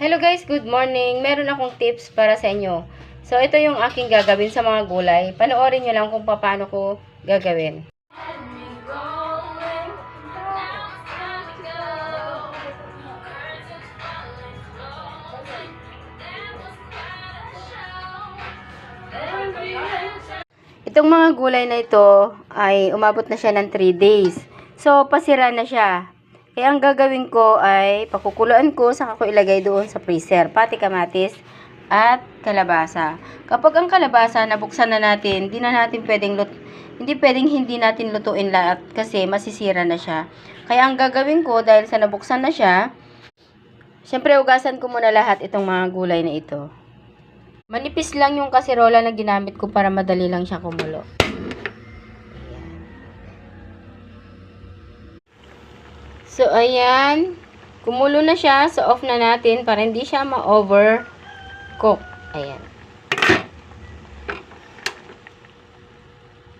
Hello guys, good morning. Meron akong tips para sa inyo. So, ito yung aking gagawin sa mga gulay. Panoorin nyo lang kung paano ko gagawin. Itong mga gulay na ito ay umabot na siya ng 3 days. So, pasira na siya. Kaya ang gagawin ko ay pakukuluan ko, saka ko ilagay doon sa freezer. Pati kamatis at kalabasa. Kapag ang kalabasa nabuksan na natin, hindi pwedeng hindi natin lutuin lahat kasi masisira na siya. Kaya ang gagawin ko, dahil sa nabuksan na siya, syempre ugasan ko muna lahat itong mga gulay na ito. Manipis lang yung kaserola na ginamit ko para madali lang siya kumulo. So, ayan. Kumulo na siya. So, off na natin para hindi siya ma-overcook. Ayan.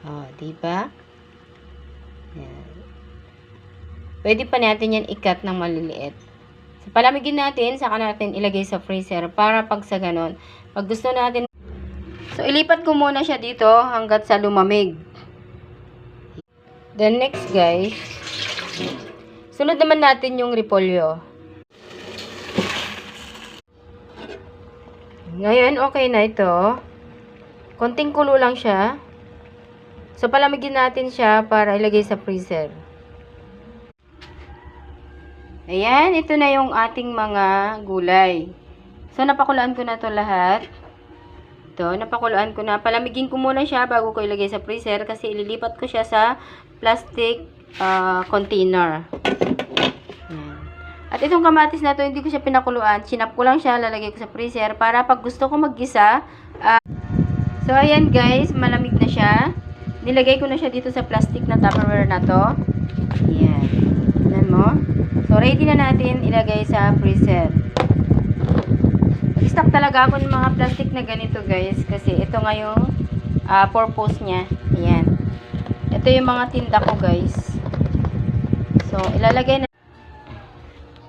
O, diba? Ayan. Pwede pa natin yan ikat ng maliliit. So, palamigin natin, saka natin ilagay sa freezer para pag sa ganon, pag gusto natin. So, ilipat ko muna siya dito hanggat sa lumamig. Then, next guys, sunod naman natin yung repolyo. Ngayon, okay na ito. Konting kulo lang siya. So, palamigin natin siya para ilagay sa freezer. Ayan, ito na yung ating mga gulay. So, napakuluan ko na to lahat. Ito, napakuluan ko na. Palamigin ko muna siya bago ko ilagay sa freezer kasi ililipat ko siya sa plastic container. Ayan. At itong kamatis na to, hindi ko siya pinakuluan. Sinap ko lang siya, lalagay ko sa freezer para pag gusto ko maggisa. So, ayan guys, malamig na siya. Nilagay ko na siya dito sa plastic na Tupperware na to. Ayan. Tignan mo. So, ready na natin ilagay sa freezer. Nag-stock talaga ako ng mga plastic na ganito guys. Kasi ito nga yung purpose niya. Ayan. Ito yung mga tinda ko guys. So, ilalagay na.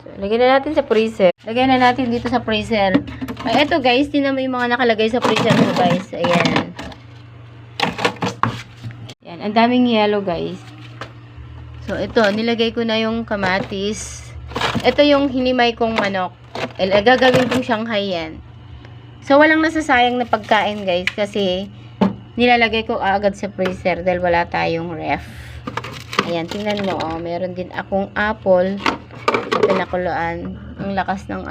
So, lagay na natin sa freezer. Lagay na natin dito sa freezer. Ay, ito guys, tingnan mo yung mga nakalagay sa freezer mo guys. Ayan. Ayan, ang daming yellow guys. So, ito, nilagay ko na yung kamatis. Ito yung hinimay kong manok. Gagawin kong Shanghai yan. So, walang nasasayang na pagkain guys kasi nilalagay ko agad sa freezer dahil wala tayong ref. Ayan, tingnan mo, oh, meron din akong apple na pinakuluan. Ang lakas ng